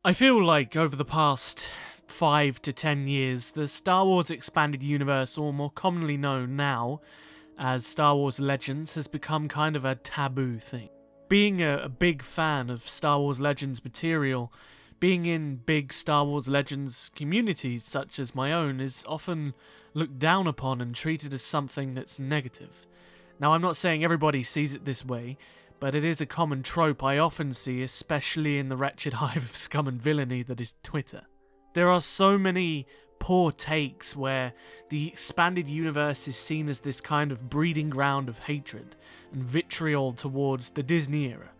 I feel like over the past 5 to 10 years, the Star Wars Expanded Universe, or more commonly known now as Star Wars Legends, has become kind of a taboo thing. Being a big fan of Star Wars Legends material, being in big Star Wars Legends communities such as my own, is often looked down upon and treated as something that's negative. Now, I'm not saying everybody sees it this way, but it is a common trope I often see, especially in the wretched hive of scum and villainy that is Twitter. There are so many poor takes where the expanded universe is seen as this kind of breeding ground of hatred and vitriol towards the Disney era.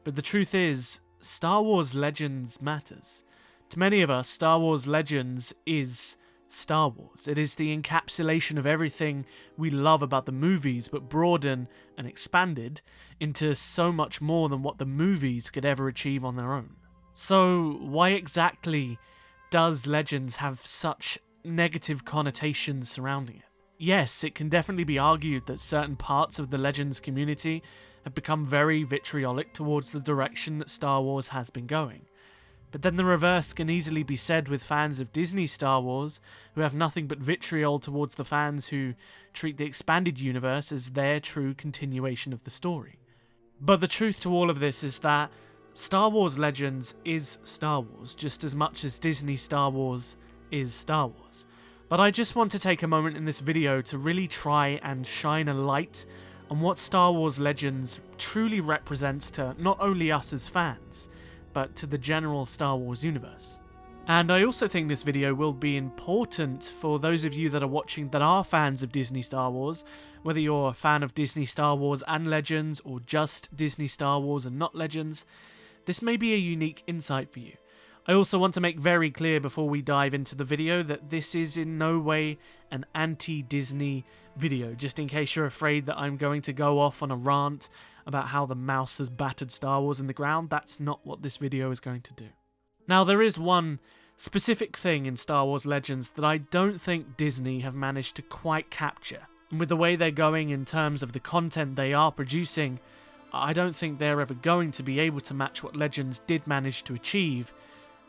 But the truth is, Star Wars Legends matters. To many of us, Star Wars Legends is Star Wars. It is the encapsulation of everything we love about the movies, but broadened and expanded into so much more than what the movies could ever achieve on their own. So why exactly does Legends have such negative connotations surrounding it? Yes, it can definitely be argued that certain parts of the Legends community have become very vitriolic towards the direction that Star Wars has been going. But then the reverse can easily be said with fans of Disney Star Wars, who have nothing but vitriol towards the fans who treat the expanded universe as their true continuation of the story. But the truth to all of this is that Star Wars Legends is Star Wars, just as much as Disney Star Wars is Star Wars. But I just want to take a moment in this video to really try and shine a light on what Star Wars Legends truly represents to not only us as fans, but to the general Star Wars universe. And I also think this video will be important for those of you that are watching that are fans of Disney Star Wars, whether you're a fan of Disney Star Wars and Legends, or just Disney Star Wars and not Legends. This may be a unique insight for you. I also want to make very clear before we dive into the video that this is in no way an anti-Disney video, just in case you're afraid that I'm going to go off on a rant about how the mouse has battered Star Wars in the ground. That's not what this video is going to do. Now, there is one specific thing in Star Wars Legends that I don't think Disney have managed to quite capture. And with the way they're going in terms of the content they are producing, I don't think they're ever going to be able to match what Legends did manage to achieve,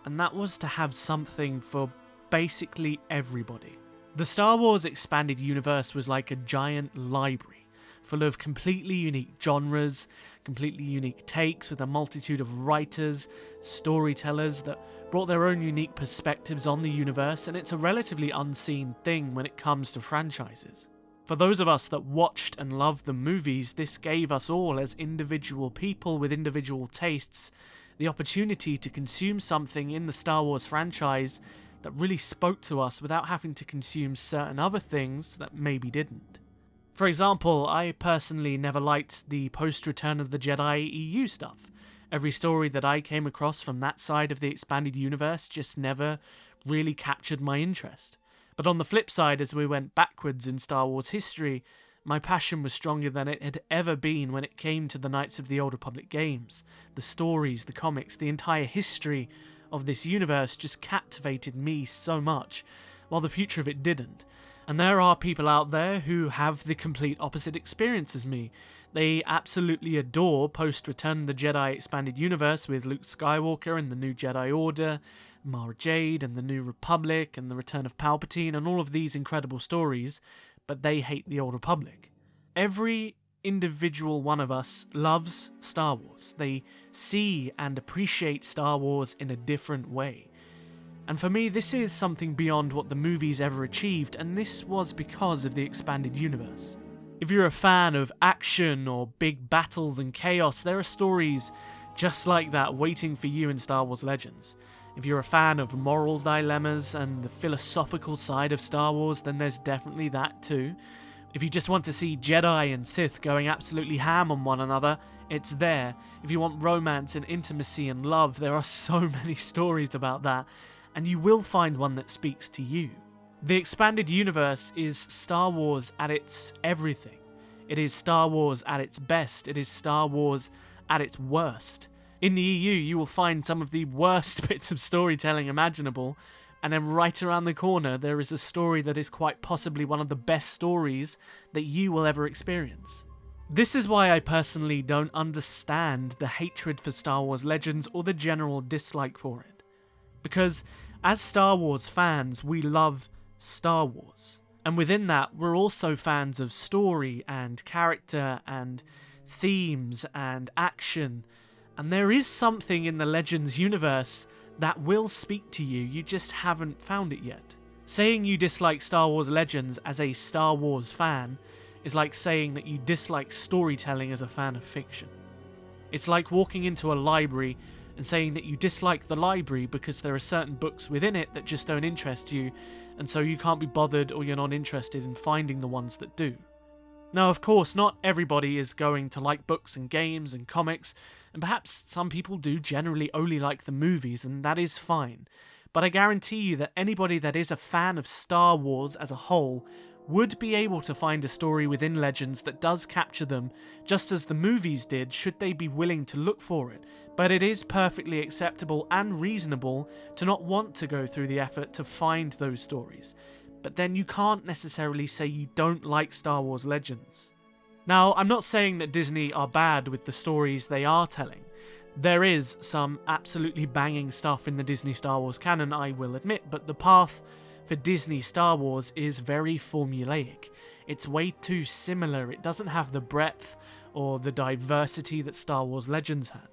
and that was to have something for basically everybody. The Star Wars Expanded Universe was like a giant library, full of completely unique genres, completely unique takes with a multitude of writers, storytellers that brought their own unique perspectives on the universe, and it's a relatively unseen thing when it comes to franchises. For those of us that watched and loved the movies, this gave us all, as individual people with individual tastes, the opportunity to consume something in the Star Wars franchise that really spoke to us without having to consume certain other things that maybe didn't. For example, I personally never liked the post-Return of the Jedi EU stuff. Every story that I came across from that side of the expanded universe just never really captured my interest. But on the flip side, as we went backwards in Star Wars history, my passion was stronger than it had ever been when it came to the Knights of the Old Republic games. The stories, the comics, the entire history of this universe just captivated me so much, while the future of it didn't. And there are people out there who have the complete opposite experience as me. They absolutely adore post-Return of the Jedi Expanded Universe with Luke Skywalker and the New Jedi Order, Mara Jade and the New Republic and the Return of Palpatine and all of these incredible stories, but they hate the Old Republic. Every individual one of us loves Star Wars. They see and appreciate Star Wars in a different way. And for me, this is something beyond what the movies ever achieved, and this was because of the expanded universe. If you're a fan of action or big battles and chaos, there are stories just like that waiting for you in Star Wars Legends. If you're a fan of moral dilemmas and the philosophical side of Star Wars, then there's definitely that too. If you just want to see Jedi and Sith going absolutely ham on one another, it's there. If you want romance and intimacy and love, there are so many stories about that, and you will find one that speaks to you. The expanded universe is Star Wars at its everything. It is Star Wars at its best. It is Star Wars at its worst. In the EU, you will find some of the worst bits of storytelling imaginable, and then right around the corner, there is a story that is quite possibly one of the best stories that you will ever experience. This is why I personally don't understand the hatred for Star Wars Legends or the general dislike for it. Because as Star Wars fans, we love Star Wars. And within that, we're also fans of story and character and themes and action. And there is something in the Legends universe that will speak to you, you just haven't found it yet. Saying you dislike Star Wars Legends as a Star Wars fan is like saying that you dislike storytelling as a fan of fiction. It's like walking into a library and saying that you dislike the library because there are certain books within it that just don't interest you, and so you can't be bothered or you're not interested in finding the ones that do. Now, of course, not everybody is going to like books and games and comics, and perhaps some people do generally only like the movies, and that is fine. But I guarantee you that anybody that is a fan of Star Wars as a whole would be able to find a story within Legends that does capture them, just as the movies did, should they be willing to look for it. But it is perfectly acceptable and reasonable to not want to go through the effort to find those stories. But then you can't necessarily say you don't like Star Wars Legends. Now, I'm not saying that Disney are bad with the stories they are telling. There is some absolutely banging stuff in the Disney Star Wars canon, I will admit, but the path for Disney Star Wars is very formulaic. It's way too similar, it doesn't have the breadth or the diversity that Star Wars Legends had.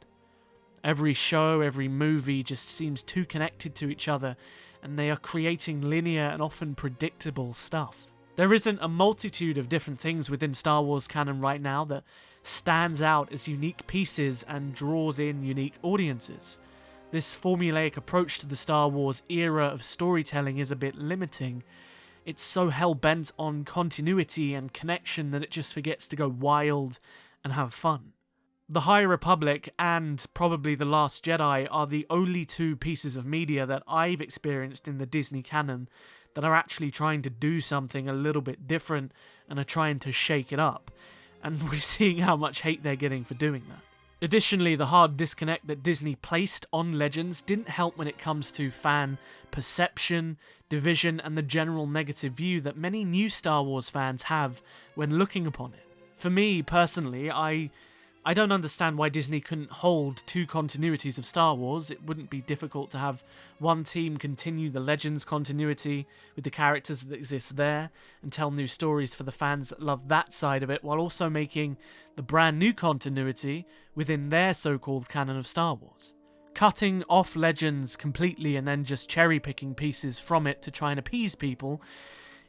Every show, every movie just seems too connected to each other, and they are creating linear and often predictable stuff. There isn't a multitude of different things within Star Wars canon right now that stands out as unique pieces and draws in unique audiences. This formulaic approach to the Star Wars era of storytelling is a bit limiting. It's so hell-bent on continuity and connection that it just forgets to go wild and have fun. The High Republic and probably The Last Jedi are the only two pieces of media that I've experienced in the Disney canon that are actually trying to do something a little bit different and are trying to shake it up. And we're seeing how much hate they're getting for doing that. Additionally, the hard disconnect that Disney placed on Legends didn't help when it comes to fan perception, division, and the general negative view that many new Star Wars fans have when looking upon it. For me, personally, I don't understand why Disney couldn't hold two continuities of Star Wars. It wouldn't be difficult to have one team continue the Legends continuity with the characters that exist there and tell new stories for the fans that love that side of it, while also making the brand new continuity within their so-called canon of Star Wars. Cutting off Legends completely and then just cherry-picking pieces from it to try and appease people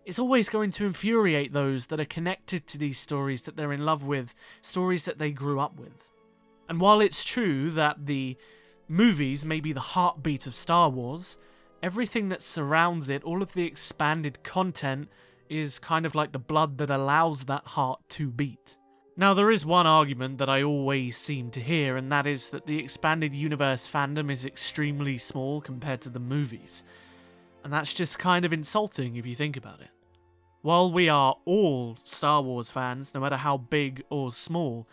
is always going to infuriate those that are connected to these stories that they're in love with, stories that they grew up with. And while it's true that the movies may be the heartbeat of Star Wars, everything that surrounds it, all of the expanded content, is kind of like the blood that allows that heart to beat. Now, there is one argument that I always seem to hear, and that is that the expanded universe fandom is extremely small compared to the movies. And that's just kind of insulting if you think about it. While we are all Star Wars fans, no matter how big or small,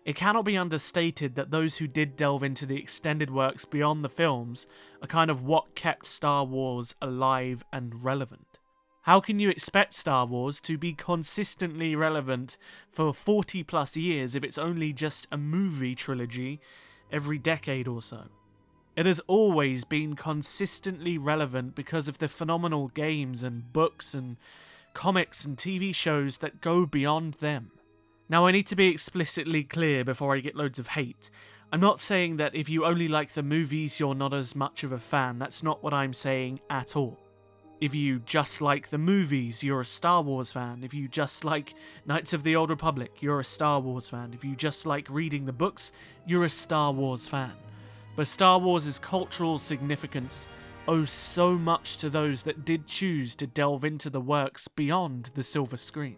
it cannot be understated that those who did delve into the extended works beyond the films are kind of what kept Star Wars alive and relevant. How can you expect Star Wars to be consistently relevant for 40 plus years if it's only just a movie trilogy every decade or so? It has always been consistently relevant because of the phenomenal games and books and comics and TV shows that go beyond them. Now, I need to be explicitly clear before I get loads of hate. I'm not saying that if you only like the movies, you're not as much of a fan. That's not what I'm saying at all. If you just like the movies, you're a Star Wars fan. If you just like Knights of the Old Republic, you're a Star Wars fan. If you just like reading the books, you're a Star Wars fan. But Star Wars' cultural significance owes so much to those that did choose to delve into the works beyond the silver screen.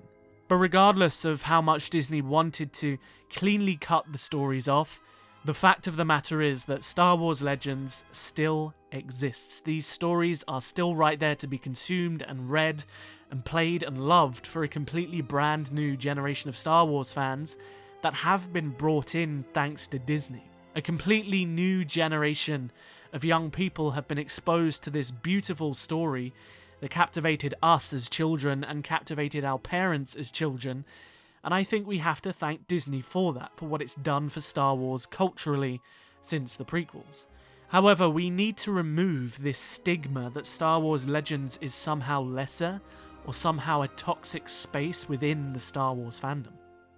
But regardless of how much Disney wanted to cleanly cut the stories off, the fact of the matter is that Star Wars Legends still exists. These stories are still right there to be consumed and read and played and loved for a completely brand new generation of Star Wars fans that have been brought in thanks to Disney. A completely new generation of young people have been exposed to this beautiful story that captivated us as children and captivated our parents as children, and I think we have to thank Disney for that, for what it's done for Star Wars culturally since the prequels. However, we need to remove this stigma that Star Wars Legends is somehow lesser or somehow a toxic space within the Star Wars fandom.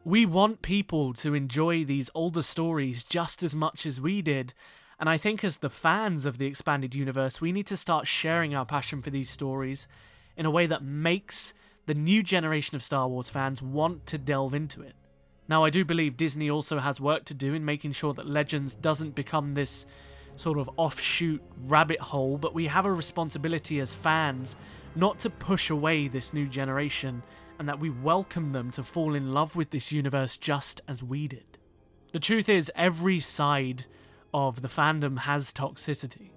We want people to enjoy these older stories just as much as we did, and I think as the fans of the expanded universe, we need to start sharing our passion for these stories in a way that makes the new generation of Star Wars fans want to delve into it. Now, I do believe Disney also has work to do in making sure that Legends doesn't become this sort of offshoot rabbit hole, but we have a responsibility as fans not to push away this new generation, and that we welcome them to fall in love with this universe just as we did. The truth is, every side of the fandom has toxicity.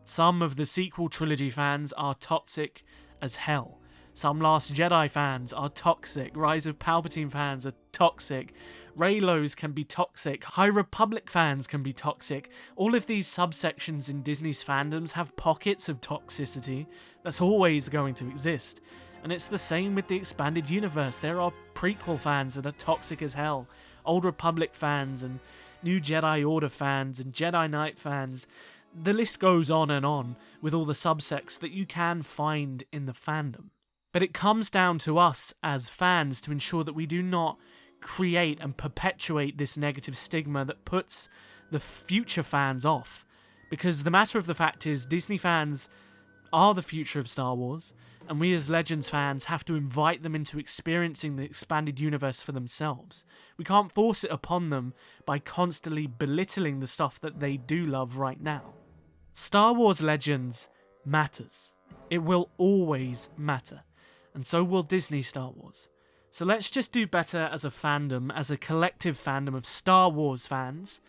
Some of the sequel trilogy fans are toxic as hell. Some Last Jedi fans are toxic. Rise of Palpatine fans are toxic. Reylos can be toxic. High Republic fans can be toxic. All of these subsections in Disney's fandoms have pockets of toxicity that's always going to exist. And it's the same with the expanded universe. There are prequel fans that are toxic as hell. Old Republic fans and New Jedi Order fans and Jedi Knight fans. The list goes on with all the subsects that you can find in the fandom. But it comes down to us as fans to ensure that we do not create and perpetuate this negative stigma that puts the future fans off. Because the matter of the fact is, Disney fans are the future of Star Wars, and we as Legends fans have to invite them into experiencing the expanded universe for themselves. We can't force it upon them by constantly belittling the stuff that they do love right now. Star Wars Legends matters. It will always matter. And so will Disney Star Wars. So let's just do better as a fandom, as a collective fandom of Star Wars fans,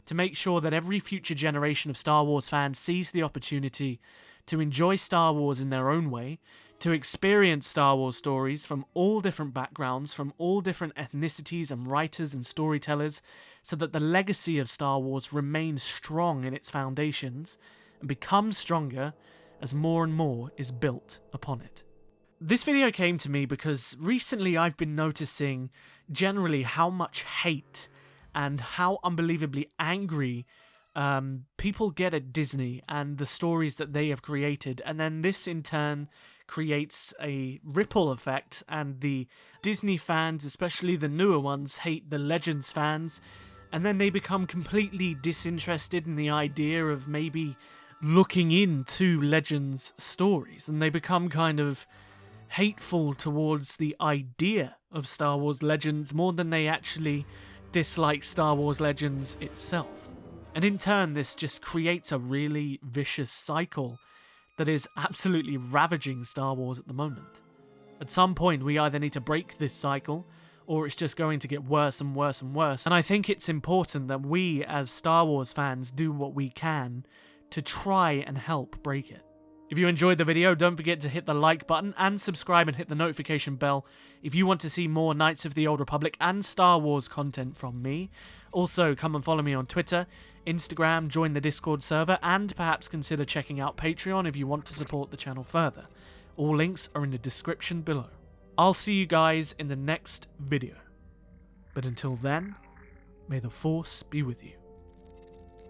to make sure that every future generation of Star Wars fans sees the opportunity to enjoy Star Wars in their own way, to experience Star Wars stories from all different backgrounds, from all different ethnicities and writers and storytellers, so that the legacy of Star Wars remains strong in its foundations and becomes stronger as more and more is built upon it. This video came to me because recently I've been noticing generally how much hate and how unbelievably angry people get at Disney and the stories that they have created, and then this in turn creates a ripple effect, and the Disney fans, especially the newer ones, hate the Legends fans, and then they become completely disinterested in the idea of maybe looking into Legends stories, and they become kind of hateful towards the idea of Star Wars Legends more than they actually dislike Star Wars Legends itself. And in turn, this just creates a really vicious cycle that is absolutely ravaging Star Wars at the moment. At some point, we either need to break this cycle, or it's just going to get worse and worse and worse. And I think it's important that we, as Star Wars fans, do what we can to try and help break it. If you enjoyed the video, don't forget to hit the like button and subscribe and hit the notification bell if you want to see more Knights of the Old Republic and Star Wars content from me. Also, come and follow me on Twitter, Instagram, join the Discord server, and perhaps consider checking out Patreon if you want to support the channel further. All links are in the description below. I'll see you guys in the next video. But until then, may the Force be with you.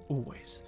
Always.